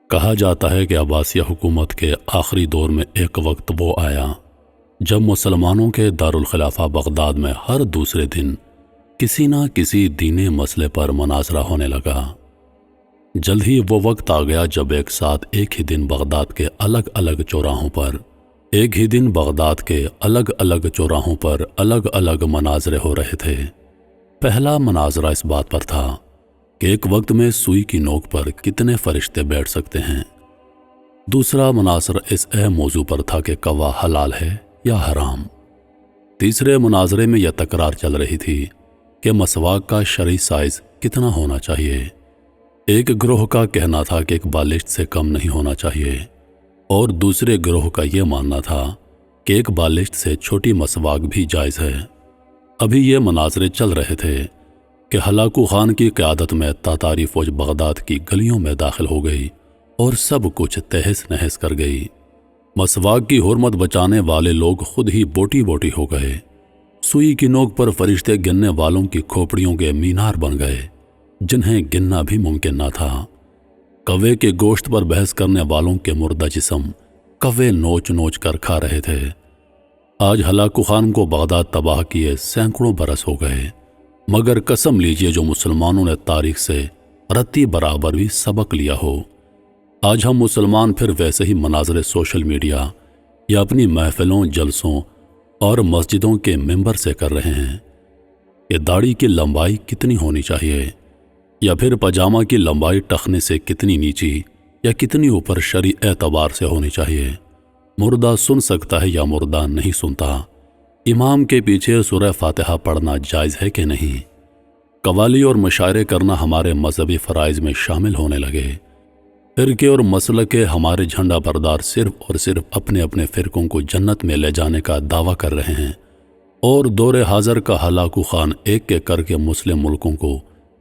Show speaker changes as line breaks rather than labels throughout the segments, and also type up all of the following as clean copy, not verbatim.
کہا جاتا ہے کہ عباسیہ حکومت کے آخری دور میں ایک وقت وہ آیا جب مسلمانوں کے دارالخلافہ بغداد میں ہر دوسرے دن کسی نہ کسی دینی مسئلے پر مناظرہ ہونے لگا۔ جلد ہی وہ وقت آ گیا جب ایک ساتھ ایک ہی دن بغداد کے الگ الگ مناظرے ہو رہے تھے۔ پہلا مناظرہ اس بات پر تھا کہ ایک وقت میں سوئی کی نوک پر کتنے فرشتے بیٹھ سکتے ہیں۔ دوسرا مناظرہ اس اہم موضوع پر تھا کہ کوا حلال ہے یا حرام۔ تیسرے مناظرے میں یہ تکرار چل رہی تھی کہ مسواک کا شرعی سائز کتنا ہونا چاہیے۔ ایک گروہ کا کہنا تھا کہ ایک بالشت سے کم نہیں ہونا چاہیے، اور دوسرے گروہ کا یہ ماننا تھا کہ ایک بالشت سے چھوٹی مسواک بھی جائز ہے۔ ابھی یہ مناظرے چل رہے تھے کہ ہلاکو خان کی قیادت میں تاتاری فوج بغداد کی گلیوں میں داخل ہو گئی اور سب کچھ تہس نہس کر گئی۔ مسواک کی حرمت بچانے والے لوگ خود ہی بوٹی بوٹی ہو گئے۔ سوئی کی نوک پر فرشتے گننے والوں کی کھوپڑیوں کے مینار بن گئے جنہیں گننا بھی ممکن نہ تھا۔ کوے کے گوشت پر بحث کرنے والوں کے مردہ جسم کوے نوچ نوچ کر کھا رہے تھے۔ آج ہلاکو خان کو بغداد تباہ کیے سینکڑوں برس ہو گئے، مگر قسم لیجئے جو مسلمانوں نے تاریخ سے رتی برابر بھی سبق لیا ہو۔ آج ہم مسلمان پھر ویسے ہی مناظرے سوشل میڈیا یا اپنی محفلوں، جلسوں اور مسجدوں کے ممبر سے کر رہے ہیں کہ داڑھی کی لمبائی کتنی ہونی چاہیے، یا پھر پاجامہ کی لمبائی ٹخنے سے کتنی نیچی یا کتنی اوپر شرعی اعتبار سے ہونی چاہیے۔ مردہ سن سکتا ہے یا مردہ نہیں سنتا؟ امام کے پیچھے سورہ فاتحہ پڑھنا جائز ہے کہ نہیں؟ قوالی اور مشاعرے کرنا ہمارے مذہبی فرائض میں شامل ہونے لگے۔ فرقے اور مسلک کے ہمارے جھنڈا بردار صرف اور صرف اپنے اپنے فرقوں کو جنت میں لے جانے کا دعویٰ کر رہے ہیں، اور دور حاضر کا ہلاکو خان ایک ایک کر کے مسلم ملکوں کو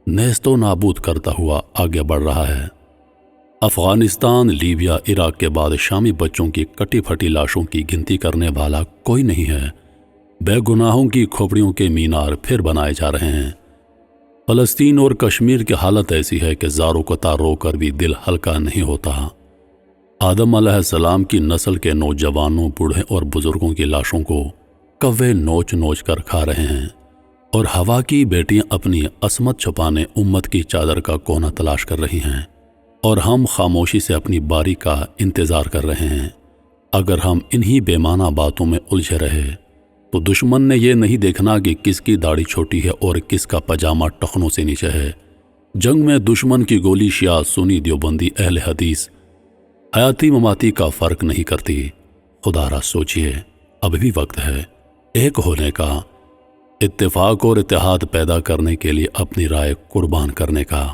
نیست و نابود کرتا ہوا آگے بڑھ رہا ہے۔ افغانستان، لیبیا، عراق کے بعد شامی بچوں کی کٹی پھٹی لاشوں کی گنتی کرنے والا کوئی نہیں ہے۔ بے گناہوں کی کھوپڑیوں کے مینار پھر بنائے جا رہے ہیں۔ فلسطین اور کشمیر کی حالت ایسی ہے کہ زاروں کو رو کر بھی دل ہلکا نہیں ہوتا۔ آدم علیہ السلام کی نسل کے نوجوانوں، بوڑھے اور بزرگوں کی لاشوں کو کوے نوچ نوچ کر کھا رہے ہیں، اور ہوا کی بیٹیاں اپنی عصمت چھپانے امت کی چادر کا کونا تلاش کر رہی ہیں، اور ہم خاموشی سے اپنی باری کا انتظار کر رہے ہیں۔ اگر ہم انہی بے معنی باتوں میں الجھے رہے تو دشمن نے یہ نہیں دیکھنا کہ کس کی داڑھی چھوٹی ہے اور کس کا پاجامہ ٹخنوں سے نیچے ہے۔ جنگ میں دشمن کی گولی شیعہ، سنی، دیوبندی، اہل حدیث حیاتی مماتی کا فرق نہیں کرتی۔ خدا را سوچئے، اب بھی وقت ہے ایک ہونے کا، اتفاق اور اتحاد پیدا کرنے کے لیے اپنی رائے قربان کرنے کا۔